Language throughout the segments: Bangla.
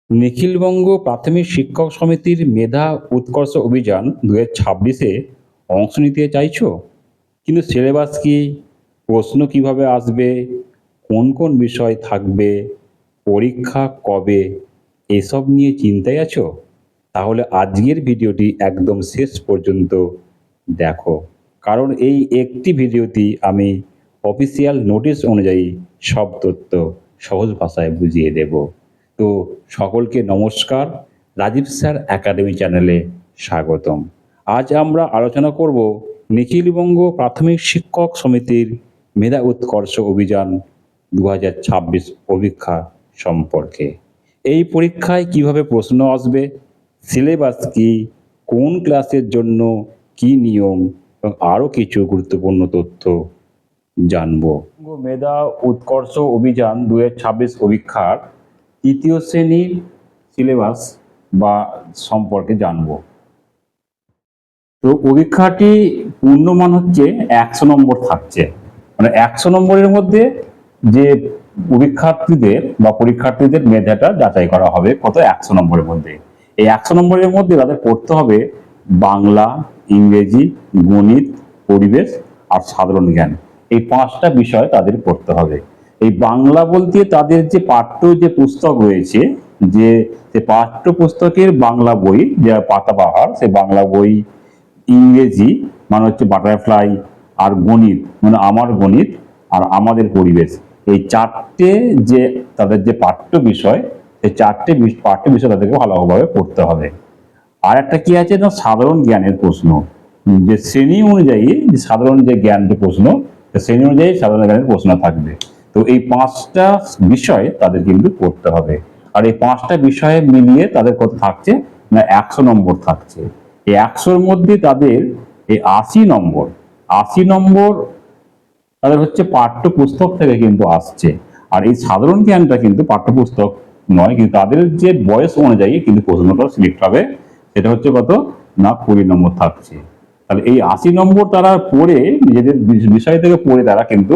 নিখিলবঙ্গ প্রাথমিক শিক্ষক সমিতির মেধা উৎকর্ষ অভিযান 2026-এ অংশ নিতে চাইছো, কিন্তু সিলেবাস কি, প্রশ্ন কিভাবে আসবে, কোন কোন বিষয় থাকবে, পরীক্ষা কবে, এসব নিয়ে চিন্তায় আছো? তাহলে আজকের ভিডিওটি একদম শেষ পর্যন্ত দেখো, কারণ এই একটি ভিডিওতে আমি অফিসিয়াল নোটিশ অনুযায়ী সব তথ্য সহজ ভাষায় বুঝিয়ে দেব। তো সকলকে নমস্কার, রাজীব স্যার একাডেমি চ্যানেলে স্বাগতম। আজ আমরা আলোচনা করব নিখিলবঙ্গ প্রাথমিক শিক্ষক সমিতির মেধা উৎকর্ষ অভিযান 2026 পরীক্ষা সম্পর্কে। এই পরীক্ষায় কিভাবে প্রশ্ন আসবে, সিলেবাস কি, কোন ক্লাসের জন্য কি নিয়ম এবং আরও কিছু গুরুত্বপূর্ণ তথ্য জানবো। মেধা উৎকর্ষ অভিযান 2026 পরীক্ষার তৃতীয় শ্রেণীর সিলেবাস বা সম্পর্কে জানবো। তো পরীক্ষাটি পূর্ণমান হচ্ছে 100 নম্বর থাকছে, মানে 100 নম্বরের মধ্যে যে পরীক্ষার্থীদের মেধাটা যাচাই করা হবে কত 100 নম্বরের মধ্যে। এই 100 নম্বরের মধ্যে তাদের পড়তে হবে বাংলা, ইংরেজি, গণিত, পরিবেশ আর সাধারণ জ্ঞান। এই 5টা বিষয় তাদের পড়তে হবে। এই বাংলা বলতে তাদের যে পাঠ্য যে পুস্তক রয়েছে, যে পাঠ্য পুস্তকের বাংলা বই, যে পাতাবাহার, সে বাংলা বই, ইংরেজি মানে হচ্ছে বাটারফ্লাই, আর গণিত মানে আমার গণিত আর আমাদের পরিবেশ, এই 4টে যে তাদের যে পাঠ্য বিষয়, সেই 4টে পাঠ্য বিষয় তাদেরকে ভালোভাবে পড়তে হবে। আর একটা কি আছে না, সাধারণ জ্ঞানের প্রশ্ন, যে শ্রেণী অনুযায়ী যে সাধারণ যে জ্ঞান যে প্রশ্ন, শ্রেণী অনুযায়ী সাধারণ জ্ঞানের প্রশ্ন থাকবে। তো এই 5টা বিষয় তাদের কিন্তু পড়তে হবে। আর এই 5টা বিষয়ে মিলিয়ে তাদের কত থাকছে না, 100 নম্বর থাকছে। এই 100-র মধ্যে তাদের এই 80 নম্বর তাদের হচ্ছে পাঠ্য পুস্তক থেকে কিন্তু আসছে। আর এই সাধারণ জ্ঞানটা কিন্তু পাঠ্যপুস্তক নয়, কিন্তু তাদের যে বয়স অনুযায়ী কিন্তু প্রশ্নটা সিলেক্ট হবে। সেটা হচ্ছে কত না, 20 নম্বর থাকছে। তাহলে এই 80 নম্বর তারা পড়ে, নিজেদের বিষয় থেকে পড়ে তারা কিন্তু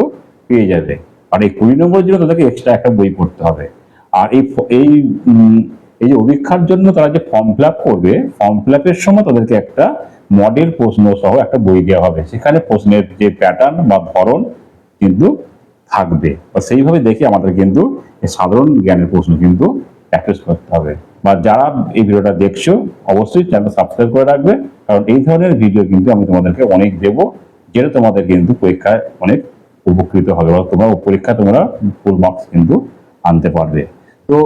পেয়ে যাবে। আর এই 20 নম্বরের জন্য তাদেরকে এক্সট্রা একটা বই পড়তে হবে। আর এই যে অভিক্ষার জন্য তারা যে ফর্ম ফিল আপ করবে, ফর্ম ফিল আপের সময় তাদেরকে একটা মডেল প্রশ্ন সহ একটা বই দেওয়া হবে। সেখানে প্রশ্নের যে প্যাটার্ন বা ধরন কিন্তু থাকবে, বা সেইভাবে দেখে আমাদের কিন্তু সাধারণ জ্ঞানের প্রশ্ন কিন্তু প্র্যাকটিস করতে হবে। বা যারা এই ভিডিওটা দেখছো, অবশ্যই চ্যানেল সাবস্ক্রাইব করে রাখবে, কারণ এই ধরনের ভিডিও কিন্তু আমি তোমাদেরকে অনেক দেবো, যেটা তোমাদের কিন্তু পরীক্ষায় অনেক উপকৃত হবে, বা তোমরা পরীক্ষা তোমরা ফুল মার্কস কিন্তু আনতে পারবে। তো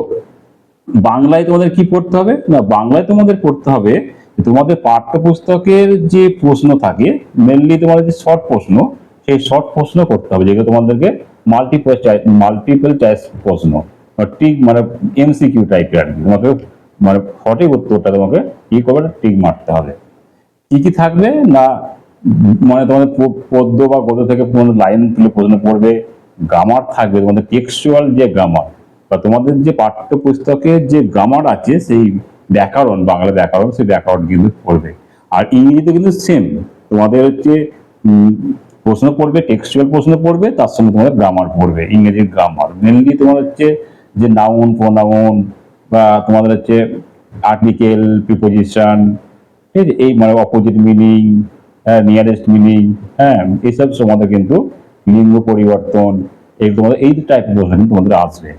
বাংলায় তোমাদের কি পড়তে হবে না, বাংলায় তোমাদের পড়তে হবে তোমাদের পাঠ্যপুস্তকের যে প্রশ্ন থাকে, মেনলি তোমাদের যে শর্ট প্রশ্ন, সেই শর্ট প্রশ্ন করতে হবে, যেগুলো তোমাদেরকে মাল্টিপল চয়েস প্রশ্ন, টিক মানে এমসিকিউ টাইপের আর কি। তোমাকে মানে সঠিক উত্তরটা তোমাকে কি করবে, টিক মারতে হবে। কি কি থাকবে না, মানে তোমাদের পদ্য বা গদ্য থেকে লাইন তুলে প্রশ্ন পড়বে, গ্রামার থাকবে, তোমাদের টেক্সচুয়াল যে গ্রামার বা তোমাদের যে পাঠ্যপুস্তকের যে গ্রামার আছে, সেই ব্যাকরণ, বাংলা ব্যাকরণ, সেই ব্যাকরণ কিন্তু পড়বে। আর ইংরেজিতে কিন্তু সেম, তোমাদের হচ্ছে প্রশ্ন পড়বে, টেক্সচুয়াল প্রশ্ন পড়বে, তার সঙ্গে তোমাদের গ্রামার পড়বে, ইংরেজির গ্রামার। মেনলি তোমার হচ্ছে যে নাউন, প্রোনাউন, বা তোমাদের হচ্ছে আর্টিকেল, প্রিপোজিশন, এই মানে অপোজিট মিনিং, নিয়ারেস্ট মিনিং, হ্যাঁ, এইসব তোমাদের কিন্তু লিঙ্গ পরিবর্তন, এই তোমাদের এই টাইপের প্রশ্ন কিন্তু তোমাদের আসবে।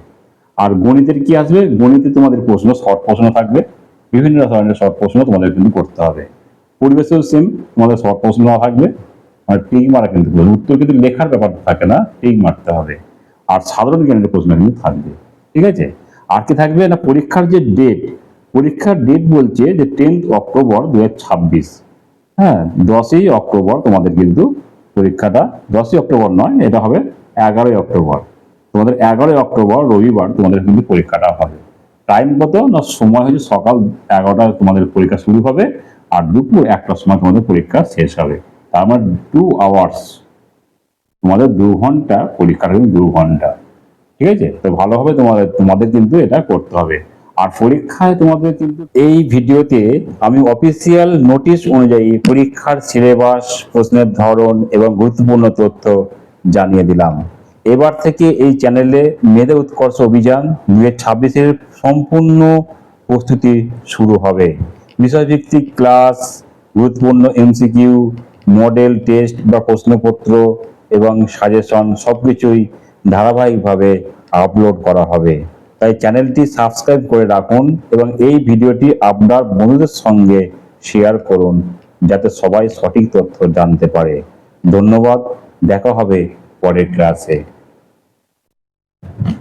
আর গণিতের কি আসবে, গণিতে তোমাদের প্রশ্ন শর্ট প্রশ্ন থাকবে, বিভিন্ন ধরনের শর্ট প্রশ্ন তোমাদের কিন্তু করতে হবে। পরিবেশেও সেম, তোমাদের শর্ট প্রশ্ন থাকবে, মানে টিক মারা কিন্তু উত্তর কিন্তু লেখার ব্যাপার থাকে না, টিক মারতে হবে। আর সাধারণ জ্ঞানের প্রশ্ন কিন্তু থাকবে, ঠিক আছে। আর কি থাকবে না, পরীক্ষার যে ডেট, পরীক্ষার ডেট বলছে যে 10 অক্টোবর 2026। হ্যাঁ, 10ই অক্টোবর তোমাদের কিন্তু পরীক্ষাটা, 10ই অক্টোবর নয়, এটা হবে 11ই অক্টোবর। তোমাদের 11ই অক্টোবর রবিবার তোমাদের কিন্তু পরীক্ষাটা হবে। টাইম কত না, সময় হচ্ছে সকাল 11টায় তোমাদের পরীক্ষা শুরু হবে, আর দুপুর 1টার সময় তোমাদের পরীক্ষা শেষ হবে। তার মানে 2 আওয়ার্স, তোমাদের 2 ঘন্টা পরীক্ষাটা, কিন্তু 2 ঘন্টা, ঠিক আছে। তো ভালোভাবে তোমাদের কিন্তু এটা করতে হবে। আর পরীক্ষায় তোমাদের কিন্তু এই ভিডিওতে আমি অফিসিয়াল নোটিশ অনুযায়ী পরীক্ষার সিলেবাস, প্রশ্নের ধরন এবং গুরুত্বপূর্ণ তথ্য জানিয়ে দিলাম। এবার থেকে এই চ্যানেলে মেধা উৎকর্ষ অভিযান 2026-এর সম্পূর্ণ প্রস্তুতি শুরু হবে। বিষয়ভিত্তিক ক্লাস, গুরুত্বপূর্ণ এমসিকিউ, মডেল টেস্ট বা প্রশ্নপত্র এবং সাজেশন সবকিছুই ধারাবাহিকভাবে আপলোড করা হবে। তাই চ্যানেলটি সাবস্ক্রাইব করে রাখুন এবং এই ভিডিওটি আপনার বন্ধুদের সঙ্গে শেয়ার করুন, যাতে সবাই সঠিক তথ্য জানতে পারে। ধন্যবাদ, দেখা হবে পরের ক্লাসে।